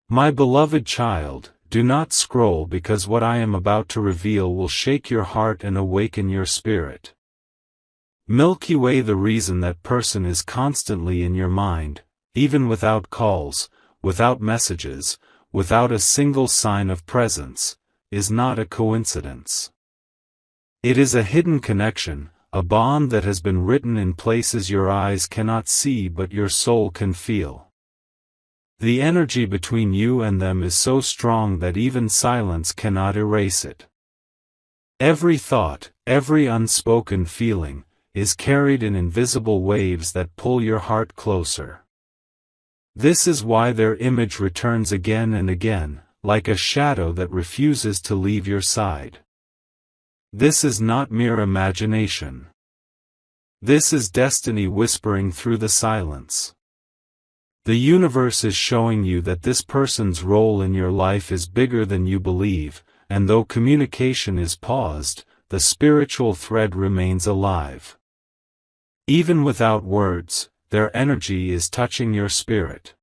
My beloved child, do not scroll because what I am about to reveal will shake your heart and awaken your spirit. Milky Way. The reason that person is constantly in your mind, even without calls, without messages, without a single sign of presence, is not a coincidence. It is a hidden connection, a bond that has been written in places your eyes cannot see but your soul can feel. The energy between you and them is so strong that even silence cannot erase it. Every thought, every unspoken feeling, is carried in invisible waves that pull your heart closer. This is why their image returns again and again, like a shadow that refuses to leave your side. This is not mere imagination. This is destiny whispering through the silence. The universe is showing you that this person's role in your life is bigger than you believe, and though communication is paused, the spiritual thread remains alive. Even without words, their energy is touching your spirit.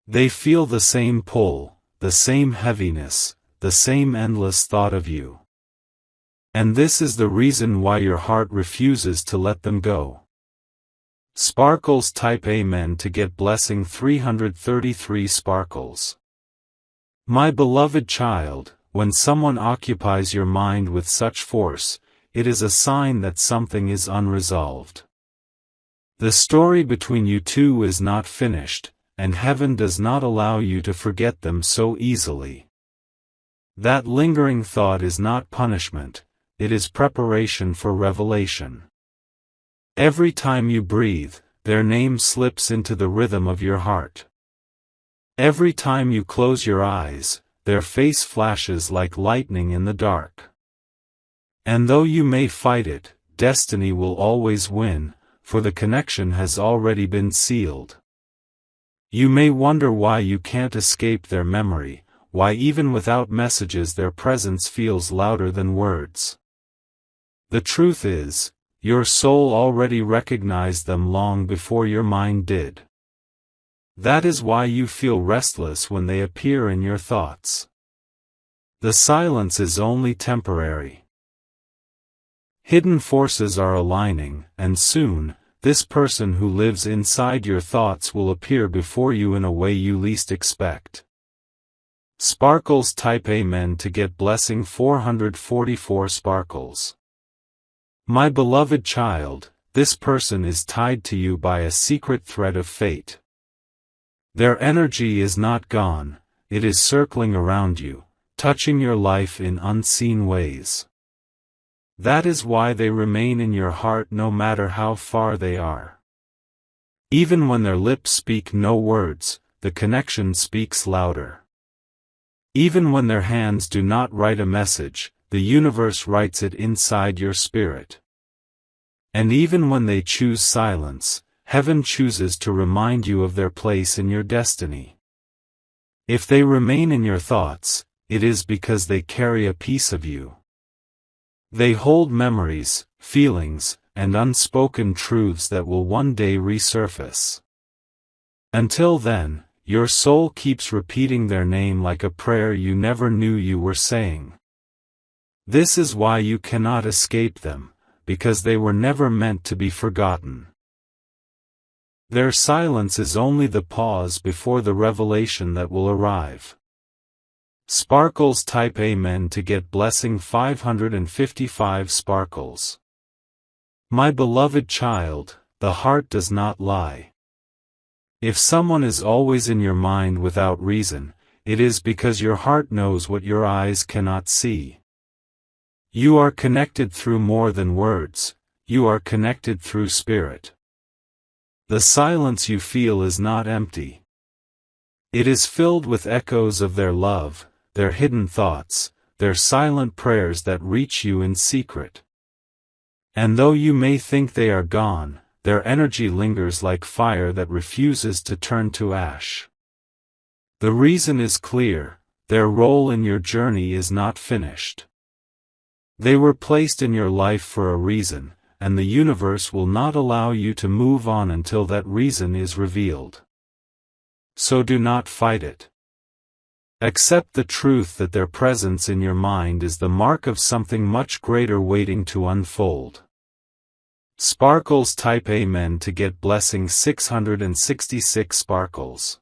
They feel the same pull, the same heaviness, the same endless thought of you. And this is the reason why your heart refuses to let them go. Sparkles. Type Amen to get blessing 333 sparkles. My beloved child, when someone occupies your mind with such force, it is a sign that something is unresolved. The story between you two is not finished, and heaven does not allow you to forget them so easily. That lingering thought is not punishment, it is preparation for revelation. Every time you breathe, their name slips into the rhythm of your heart. Every time you close your eyes, their face flashes like lightning in the dark. And though you may fight it, destiny will always win, for the connection has already been sealed. You may wonder why you can't escape their memory, why even without messages their presence feels louder than words. The truth is, your soul already recognized them long before your mind did. That is why you feel restless when they appear in your thoughts. The silence is only temporary. Hidden forces are aligning, and soon, this person who lives inside your thoughts will appear before you in a way you least expect. Sparkles. Type Amen to get blessing 444 sparkles. My beloved child, this person is tied to you by a secret thread of fate. Their energy is not gone, it is circling around you, touching your life in unseen ways. That is why they remain in your heart no matter how far they are. Even when their lips speak no words, the connection speaks louder. Even when their hands do not write a message, the universe writes it inside your spirit. And even when they choose silence, heaven chooses to remind you of their place in your destiny. If they remain in your thoughts, it is because they carry a piece of you. They hold memories, feelings, and unspoken truths that will one day resurface. Until then, your soul keeps repeating their name like a prayer you never knew you were saying. This is why you cannot escape them, because they were never meant to be forgotten. Their silence is only the pause before the revelation that will arrive. Sparkles. Type Amen to get blessing 555 sparkles. My beloved child, the heart does not lie. If someone is always in your mind without reason, it is because your heart knows what your eyes cannot see. You are connected through more than words, you are connected through spirit. The silence you feel is not empty. It is filled with echoes of their love, their hidden thoughts, their silent prayers that reach you in secret. And though you may think they are gone, their energy lingers like fire that refuses to turn to ash. The reason is clear, their role in your journey is not finished. They were placed in your life for a reason, and the universe will not allow you to move on until that reason is revealed. so do not fight it. Accept the truth that their presence in your mind is the mark of something much greater waiting to unfold. Sparkles type Amen to get blessing 666 sparkles.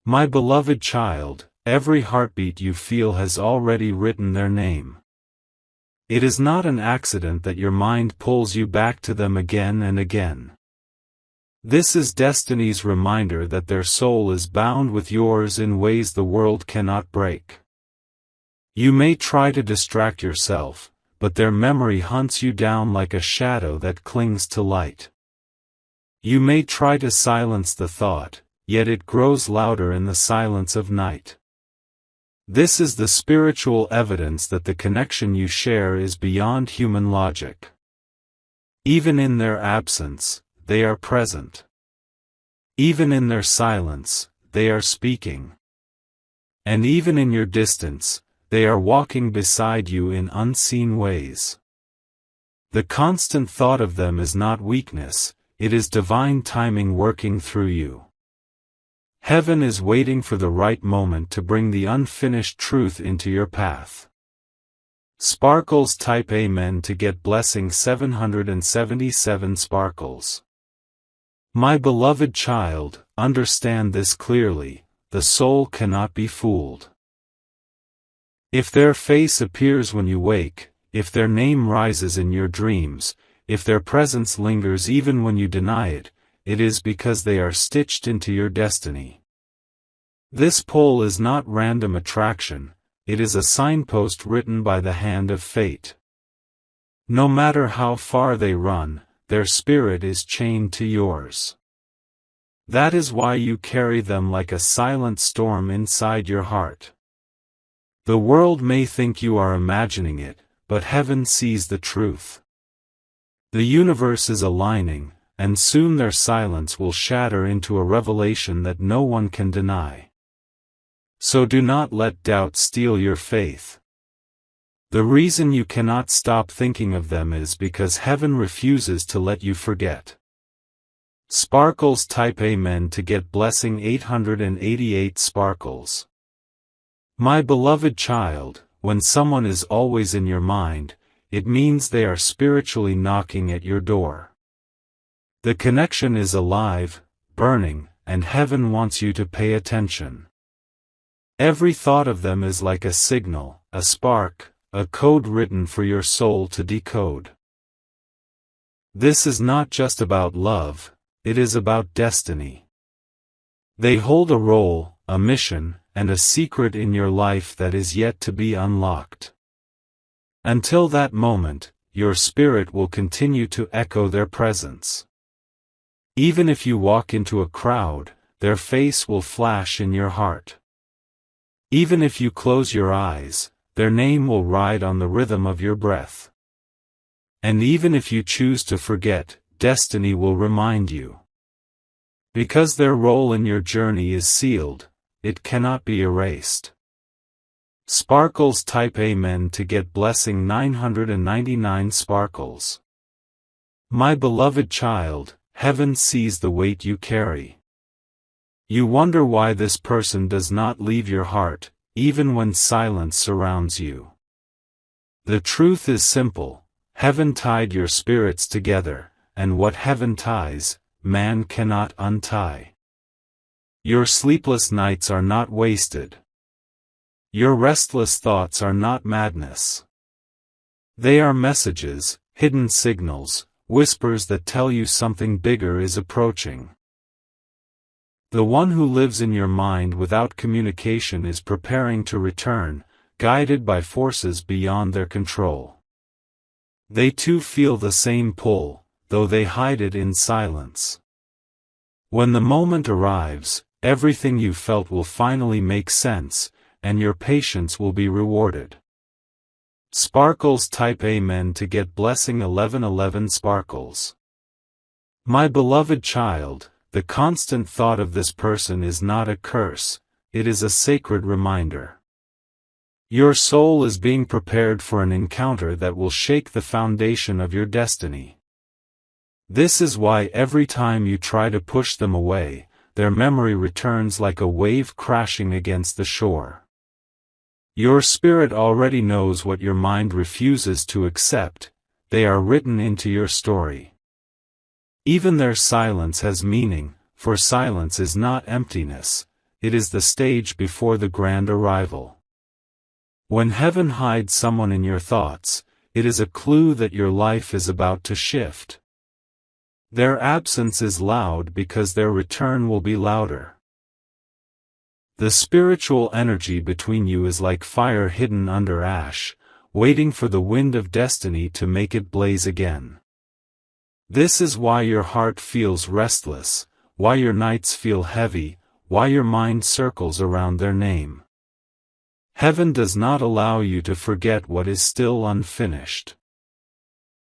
My beloved child, every heartbeat you feel has already written their name. It is not an accident that your mind pulls you back to them again and again. This is destiny's reminder that their soul is bound with yours in ways the world cannot break. You may try to distract yourself, but their memory hunts you down like a shadow that clings to light. You may try to silence the thought, yet it grows louder in the silence of night. This is the spiritual evidence that the connection you share is beyond human logic. Even in their absence, they are present. Even in their silence, they are speaking. And even in your distance, they are walking beside you in unseen ways. The constant thought of them is not weakness, it is divine timing working through you. Heaven is waiting for the right moment to bring the unfinished truth into your path. Sparkles type Amen to get blessing 777 sparkles. My beloved child, understand this clearly, the soul cannot be fooled. If their face appears when you wake, if their name rises in your dreams, if their presence lingers even when you deny it, it is because they are stitched into your destiny. This pull is not random attraction, it is a signpost written by the hand of fate. No matter how far they run, their spirit is chained to yours. That is why you carry them like a silent storm inside your heart. The world may think you are imagining it, but heaven sees the truth. The universe is aligning, and soon their silence will shatter into a revelation that no one can deny. So do not let doubt steal your faith. The reason you cannot stop thinking of them is because heaven refuses to let you forget. Sparkles type Amen to get blessing 888 sparkles. My beloved child, when someone is always in your mind, it means they are spiritually knocking at your door. The connection is alive, burning, and heaven wants you to pay attention. Every thought of them is like a signal, a spark, a code written for your soul to decode. This is not just about love, it is about destiny. They hold a role, a mission, and a secret in your life that is yet to be unlocked. Until that moment, your spirit will continue to echo their presence. Even if you walk into a crowd, their face will flash in your heart. Even if you close your eyes, their name will ride on the rhythm of your breath. And even if you choose to forget, destiny will remind you. Because their role in your journey is sealed, it cannot be erased. Sparkles type Amen to get blessing 999 sparkles. My beloved child, heaven sees the weight you carry. You wonder why this person does not leave your heart, even when silence surrounds you. The truth is simple, heaven tied your spirits together, and what heaven ties, man cannot untie. Your sleepless nights are not wasted. Your restless thoughts are not madness. They are messages, hidden signals, whispers that tell you something bigger is approaching. The one who lives in your mind without communication is preparing to return, guided by forces beyond their control. They too feel the same pull, though they hide it in silence. When the moment arrives, everything you felt will finally make sense, and your patience will be rewarded. Sparkles type Amen to get blessing 1111 sparkles. My beloved child, the constant thought of this person is not a curse, it is a sacred reminder. Your soul is being prepared for an encounter that will shake the foundation of your destiny. This is why every time you try to push them away, their memory returns like a wave crashing against the shore. Your spirit already knows what your mind refuses to accept. They are written into your story. Even their silence has meaning, for silence is not emptiness, it is the stage before the grand arrival. When heaven hides someone in your thoughts, it is a clue that your life is about to shift. Their absence is loud because their return will be louder. The spiritual energy between you is like fire hidden under ash, waiting for the wind of destiny to make it blaze again. This is why your heart feels restless, why your nights feel heavy, why your mind circles around their name. Heaven does not allow you to forget what is still unfinished.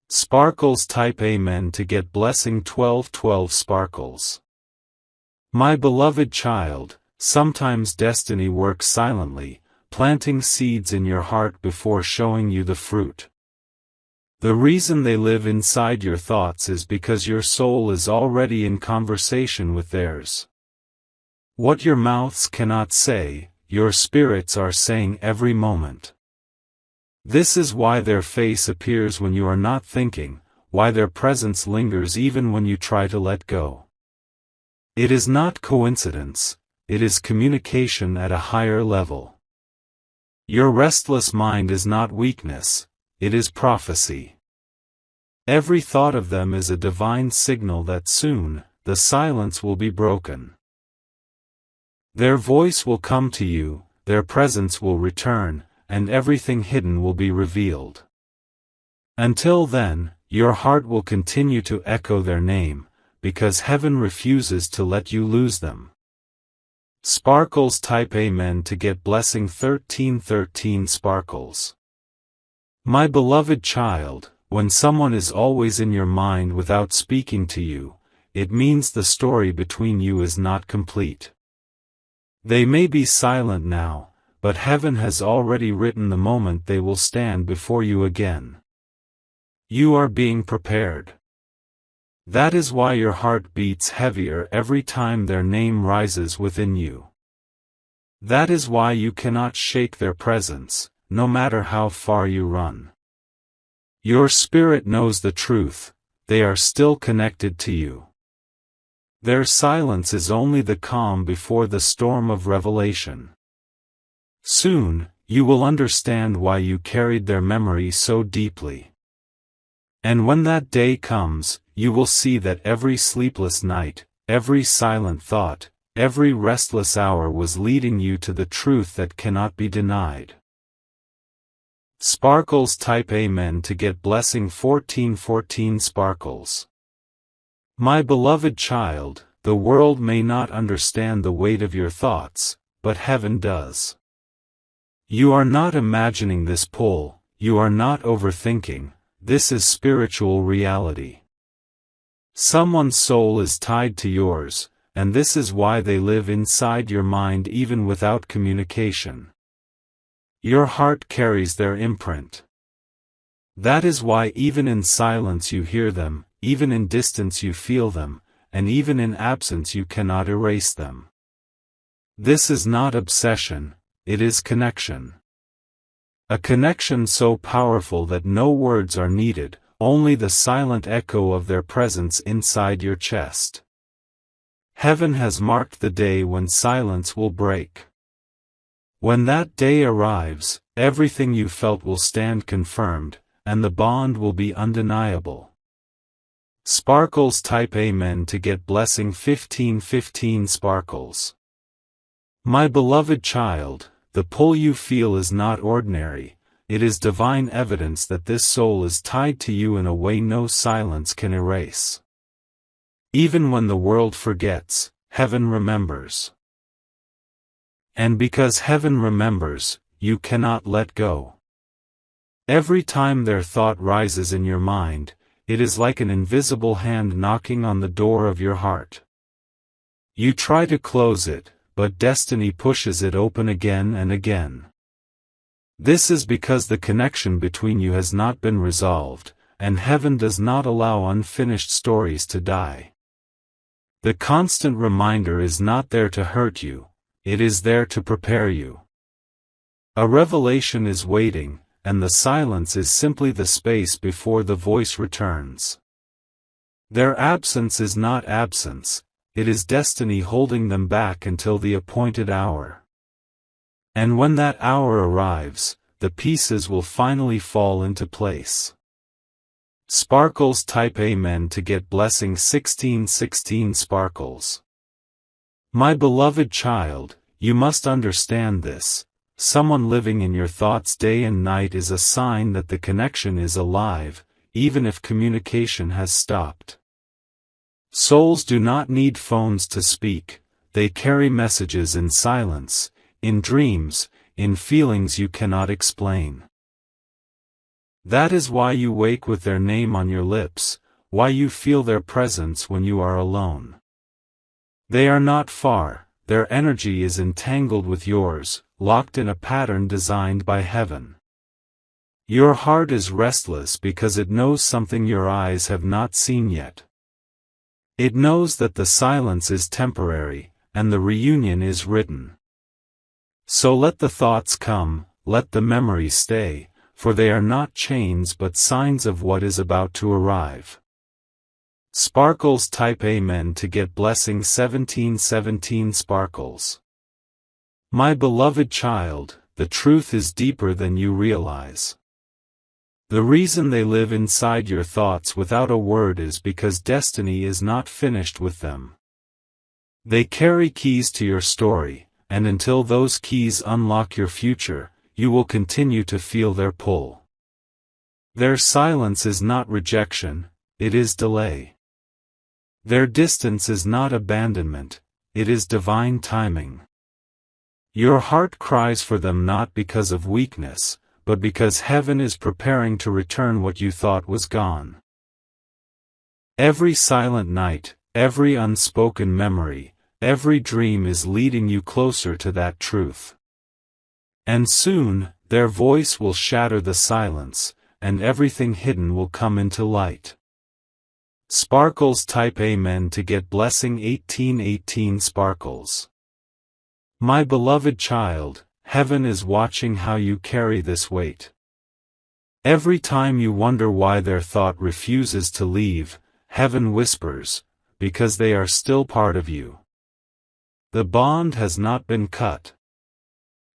Sparkles type Amen to get blessing 1212 Sparkles. My beloved child, sometimes destiny works silently, planting seeds in your heart before showing you the fruit. The reason they live inside your thoughts is because your soul is already in conversation with theirs. What your mouths cannot say, your spirits are saying every moment. This is why their face appears when you are not thinking, why their presence lingers even when you try to let go. It is not coincidence, it is communication at a higher level. Your restless mind is not weakness, it is prophecy. Every thought of them is a divine signal that soon, the silence will be broken. Their voice will come to you, their presence will return, and everything hidden will be revealed. Until then, your heart will continue to echo their name, because heaven refuses to let you lose them. Sparkles type Amen to get blessing 1313 Sparkles. My beloved child, when someone is always in your mind without speaking to you, it means the story between you is not complete. They may be silent now, but heaven has already written the moment they will stand before you again. You are being prepared. That is why your heart beats heavier every time their name rises within you. That is why you cannot shake their presence, no matter how far you run. Your spirit knows the truth, they are still connected to you. Their silence is only the calm before the storm of revelation. Soon, you will understand why you carried their memory so deeply. And when that day comes, you will see that every sleepless night, every silent thought, every restless hour was leading you to the truth that cannot be denied. Sparkles type Amen to get blessing 1414 Sparkles. My beloved child, the world may not understand the weight of your thoughts, but heaven does. You are not imagining this pull, you are not overthinking, this is spiritual reality. Someone's soul is tied to yours, and this is why they live inside your mind even without communication. Your heart carries their imprint. That is why even in silence you hear them, even in distance you feel them, and even in absence you cannot erase them. This is not obsession, it is connection. A connection so powerful that no words are needed, only the silent echo of their presence inside your chest. Heaven has marked the day when silence will break. When that day arrives, everything you felt will stand confirmed, and the bond will be undeniable. Sparkles type Amen to get blessing 1515 Sparkles. My beloved child, the pull you feel is not ordinary, it is divine evidence that this soul is tied to you in a way no silence can erase. Even when the world forgets, heaven remembers. And because heaven remembers, you cannot let go. Every time their thought rises in your mind, it is like an invisible hand knocking on the door of your heart. You try to close it, but destiny pushes it open again and again. This is because the connection between you has not been resolved, and heaven does not allow unfinished stories to die. The constant reminder is not there to hurt you, it is there to prepare you. A revelation is waiting, and the silence is simply the space before the voice returns. Their absence is not absence, it is destiny holding them back until the appointed hour. And when that hour arrives, the pieces will finally fall into place. Sparkles type Amen to get blessing 1616 Sparkles. My beloved child, you must understand this. Someone living in your thoughts day and night is a sign that the connection is alive, even if communication has stopped. Souls do not need phones to speak, they carry messages in silence, in dreams, in feelings you cannot explain. That is why you wake with their name on your lips, why you feel their presence when you are alone. They are not far, their energy is entangled with yours, locked in a pattern designed by heaven. Your heart is restless because it knows something your eyes have not seen yet. It knows that the silence is temporary, and the reunion is written. So let the thoughts come, let the memories stay, for they are not chains but signs of what is about to arrive. Sparkles type Amen to get blessing 1717 Sparkles. My beloved child, the truth is deeper than you realize. The reason they live inside your thoughts without a word is because destiny is not finished with them. They carry keys to your story, and until those keys unlock your future, you will continue to feel their pull. Their silence is not rejection, it is delay. Their distance is not abandonment, it is divine timing. Your heart cries for them not because of weakness, but because heaven is preparing to return what you thought was gone. Every silent night, every unspoken memory, every dream is leading you closer to that truth. And soon, their voice will shatter the silence, and everything hidden will come into light. Sparkles type Amen to get blessing 1818 Sparkles. My beloved child, heaven is watching how you carry this weight. Every time you wonder why their thought refuses to leave, heaven whispers, because they are still part of you. The bond has not been cut.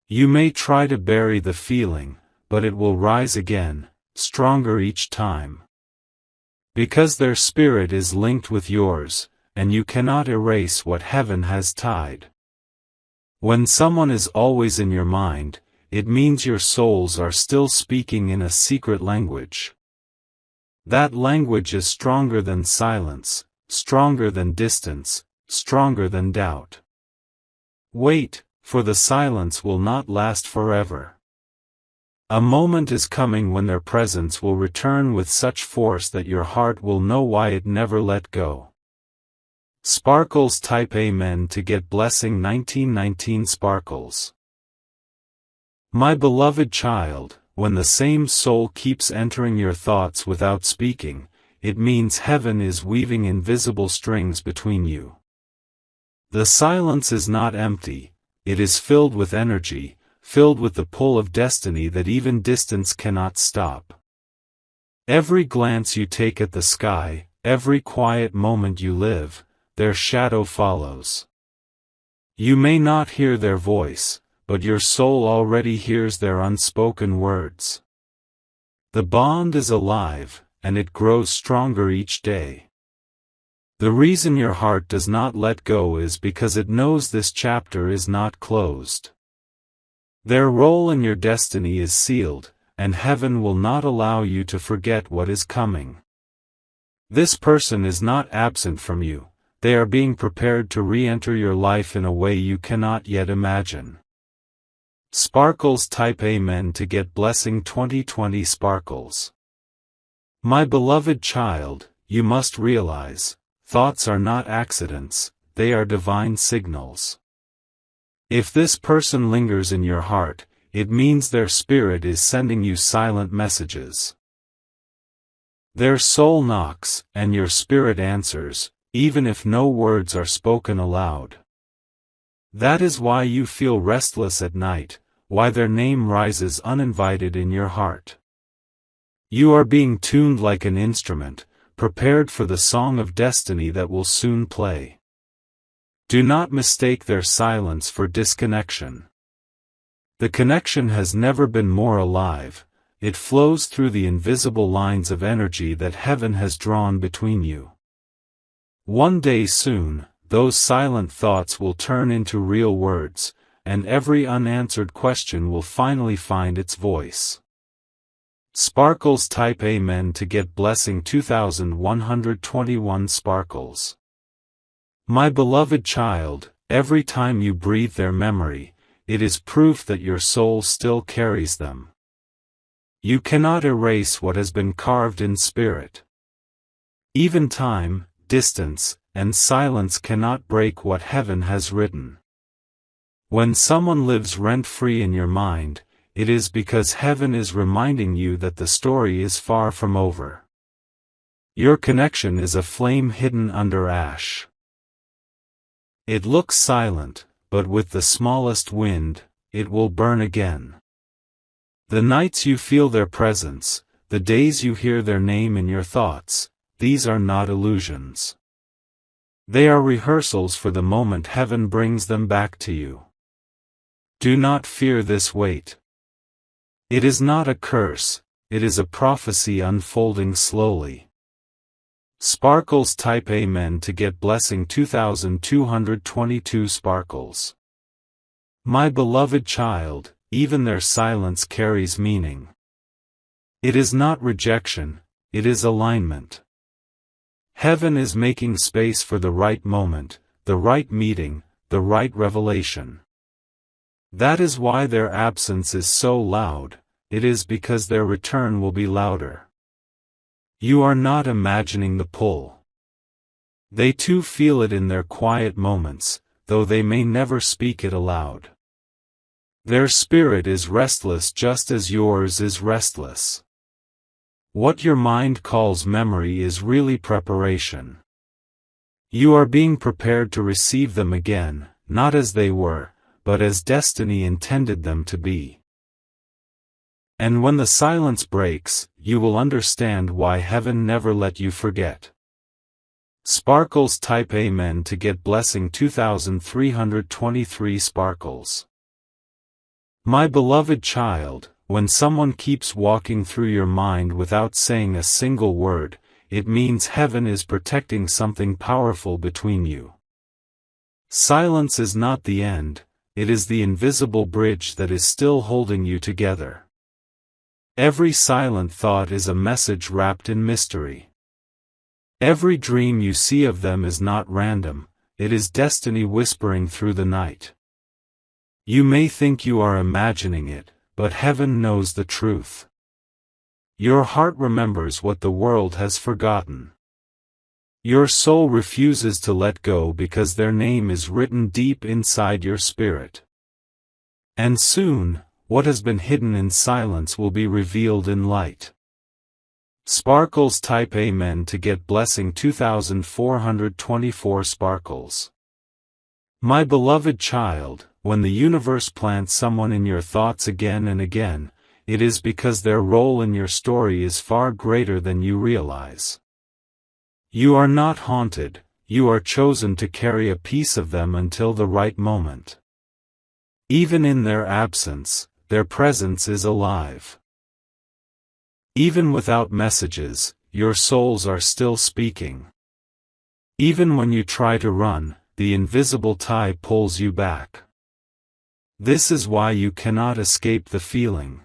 You may try to bury the feeling, but it will rise again, stronger each time. Because their spirit is linked with yours, and you cannot erase what heaven has tied. When someone is always in your mind, it means your souls are still speaking in a secret language. That language is stronger than silence, stronger than distance, stronger than doubt. Wait, for the silence will not last forever. A moment is coming when their presence will return with such force that your heart will know why it never let go. Sparkles type Amen to get blessing 1919 Sparkles. My beloved child, when the same soul keeps entering your thoughts without speaking, it means heaven is weaving invisible strings between you. The silence is not empty, it is filled with energy, filled with the pull of destiny that even distance cannot stop. Every glance you take at the sky, every quiet moment you live, their shadow follows. You may not hear their voice, but your soul already hears their unspoken words. The bond is alive, and it grows stronger each day. The reason your heart does not let go is because it knows this chapter is not closed. Their role in your destiny is sealed, and heaven will not allow you to forget what is coming. This person is not absent from you. They are being prepared to re-enter your life in a way you cannot yet imagine. Sparkles type Amen to get blessing 2020 Sparkles. My beloved child, you must realize, thoughts are not accidents, they are divine signals. If this person lingers in your heart, it means their spirit is sending you silent messages. Their soul knocks, and your spirit answers, even if no words are spoken aloud. That is why you feel restless at night, why their name rises uninvited in your heart. You are being tuned like an instrument, prepared for the song of destiny that will soon play. Do not mistake their silence for disconnection. The connection has never been more alive, it flows through the invisible lines of energy that heaven has drawn between you. One day soon, those silent thoughts will turn into real words, and every unanswered question will finally find its voice. Sparkles type Amen to get blessing 2121 Sparkles. My beloved child, every time you breathe their memory, it is proof that your soul still carries them. You cannot erase what has been carved in spirit. Even time, distance, and silence cannot break what heaven has written. When someone lives rent-free in your mind, it is because heaven is reminding you that the story is far from over. Your connection is a flame hidden under ash. It looks silent, but with the smallest wind, it will burn again. The nights you feel their presence, the days you hear their name in your thoughts, these are not illusions. They are rehearsals for the moment heaven brings them back to you. Do not fear this weight. It is not a curse, it is a prophecy unfolding slowly. Sparkles type Amen to get blessing 2222 Sparkles. My beloved child, even their silence carries meaning. It is not rejection, it is alignment. Heaven is making space for the right moment, the right meeting, the right revelation. That is why their absence is so loud, it is because their return will be louder. You are not imagining the pull. They too feel it in their quiet moments, though they may never speak it aloud. Their spirit is restless just as yours is restless. What your mind calls memory is really preparation. You are being prepared to receive them again, not as they were, but as destiny intended them to be. And when the silence breaks, you will understand why heaven never let you forget. Sparkles type Amen to get blessing 2323 Sparkles. My beloved child, when someone keeps walking through your mind without saying a single word, it means heaven is protecting something powerful between you. Silence is not the end, it is the invisible bridge that is still holding you together. Every silent thought is a message wrapped in mystery. Every dream you see of them is not random, it is destiny whispering through the night. You may think you are imagining it, but heaven knows the truth. Your heart remembers what the world has forgotten. Your soul refuses to let go because their name is written deep inside your spirit. And soon, what has been hidden in silence will be revealed in light. Sparkles type Amen to get blessing 2424 Sparkles. My beloved child, when the universe plants someone in your thoughts again and again, it is because their role in your story is far greater than you realize. You are not haunted, you are chosen to carry a piece of them until the right moment. Even in their absence, their presence is alive. Even without messages, your souls are still speaking. Even when you try to run, the invisible tie pulls you back. This is why you cannot escape the feeling.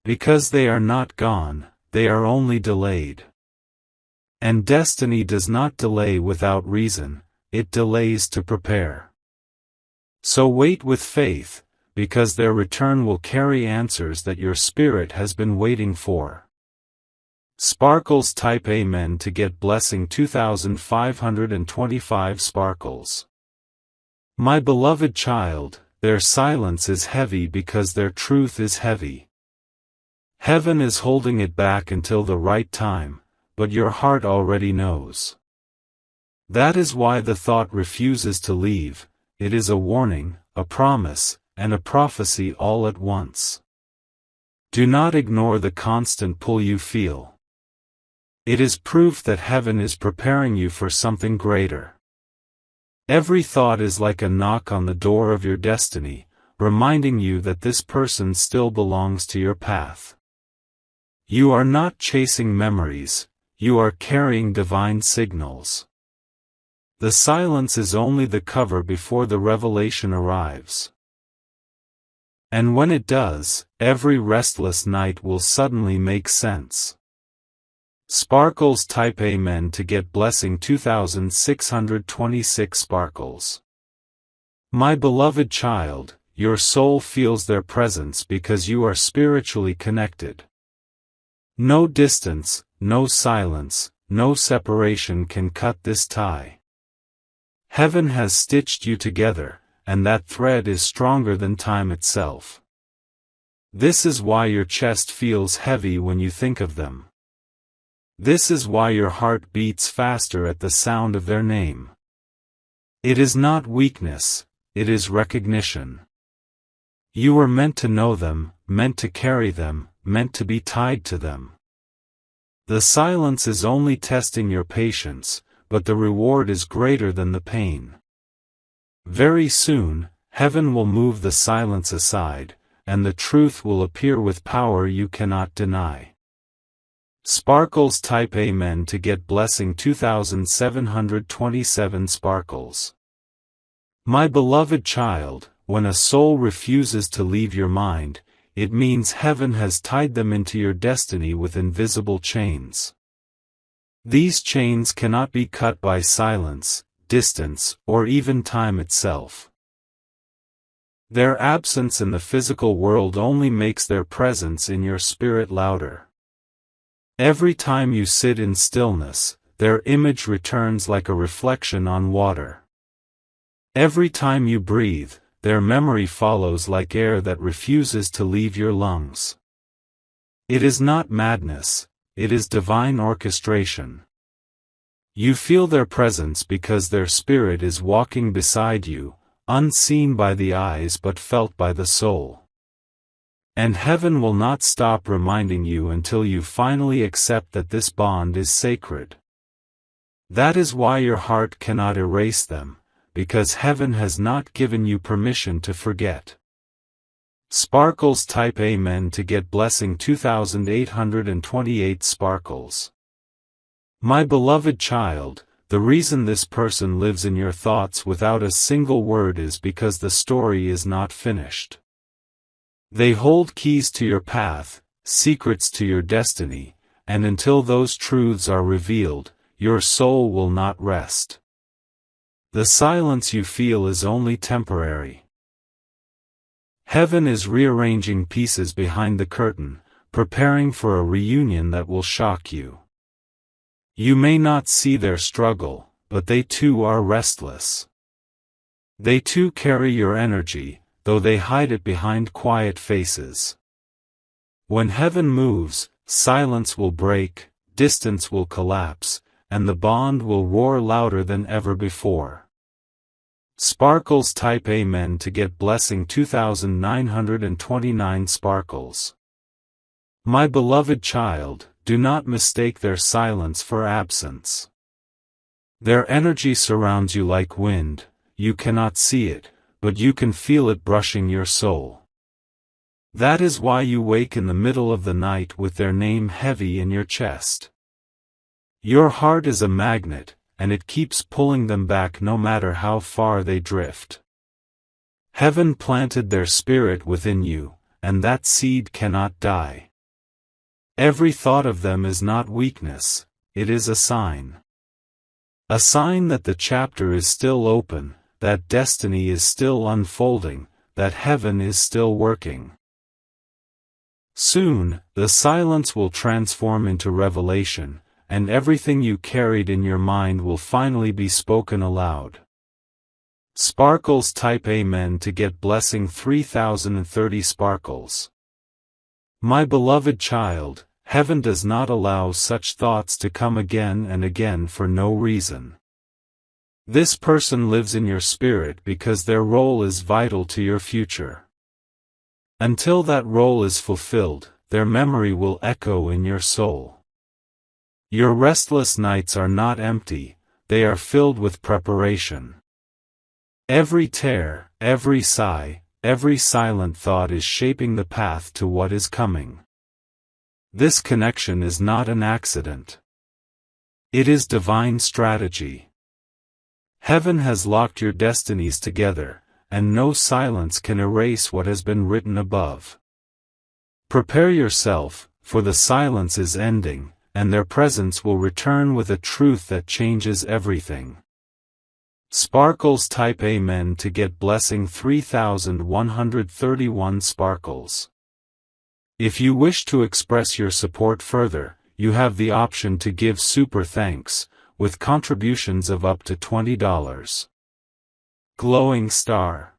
Because they are not gone, they are only delayed. And destiny does not delay without reason, it delays to prepare. So wait with faith, because their return will carry answers that your spirit has been waiting for. Sparkles type Amen to get blessing 2525 Sparkles. My beloved child, their silence is heavy because their truth is heavy. Heaven is holding it back until the right time, but your heart already knows. That is why the thought refuses to leave. It is a warning, a promise, and a prophecy all at once. Do not ignore the constant pull you feel. It is proof that heaven is preparing you for something greater. Every thought is like a knock on the door of your destiny, reminding you that this person still belongs to your path. You are not chasing memories, you are carrying divine signals. The silence is only the cover before the revelation arrives. And when it does, every restless night will suddenly make sense. Sparkles type Amen to get blessing 2626 sparkles. My beloved child, your soul feels their presence because you are spiritually connected. No distance, no silence, no separation can cut this tie. Heaven has stitched you together, and that thread is stronger than time itself. This is why your chest feels heavy when you think of them. This is why your heart beats faster at the sound of their name. It is not weakness, it is recognition. You were meant to know them, meant to carry them, meant to be tied to them. The silence is only testing your patience, but the reward is greater than the pain. Very soon, heaven will move the silence aside, and the truth will appear with power you cannot deny. Sparkles type Amen to get blessing 2727 sparkles. My beloved child, when a soul refuses to leave your mind, it means heaven has tied them into your destiny with invisible chains. These chains cannot be cut by silence, distance, or even time itself. Their absence in the physical world only makes their presence in your spirit louder. Every time you sit in stillness, their image returns like a reflection on water. Every time you breathe, their memory follows like air that refuses to leave your lungs. It is not madness, it is divine orchestration. You feel their presence because their spirit is walking beside you, unseen by the eyes but felt by the soul. And heaven will not stop reminding you until you finally accept that this bond is sacred. That is why your heart cannot erase them, because heaven has not given you permission to forget. Sparkles type Amen to get blessing 2828 sparkles. My beloved child, the reason this person lives in your thoughts without a single word is because the story is not finished. They hold keys to your path, secrets to your destiny, and until those truths are revealed, your soul will not rest. The silence you feel is only temporary. Heaven is rearranging pieces behind the curtain, preparing for a reunion that will shock you. You may not see their struggle, but they too are restless. They too carry your energy, though they hide it behind quiet faces. When heaven moves, silence will break, distance will collapse, and the bond will roar louder than ever before. Sparkles type Amen to get blessing 2929 sparkles. My beloved child, do not mistake their silence for absence. Their energy surrounds you like wind, you cannot see it, but you can feel it brushing your soul. That is why you wake in the middle of the night with their name heavy in your chest. Your heart is a magnet, and it keeps pulling them back no matter how far they drift. Heaven planted their spirit within you, and that seed cannot die. Every thought of them is not weakness, it is a sign. A sign that the chapter is still open, that destiny is still unfolding, that heaven is still working. Soon, the silence will transform into revelation, and everything you carried in your mind will finally be spoken aloud. Sparkles type Amen to get blessing 3030 sparkles. My beloved child, heaven does not allow such thoughts to come again and again for no reason. This person lives in your spirit because their role is vital to your future. Until that role is fulfilled, their memory will echo in your soul. Your restless nights are not empty, they are filled with preparation. Every tear, every sigh, every silent thought is shaping the path to what is coming. This connection is not an accident. It is divine strategy. Heaven has locked your destinies together, and no silence can erase what has been written above. Prepare yourself, for the silence is ending, and their presence will return with a truth that changes everything. Sparkles type Amen to get blessing 3131 Sparkles. If you wish to express your support further, you have the option to give super thanks, with contributions of up to $20. Glowing star.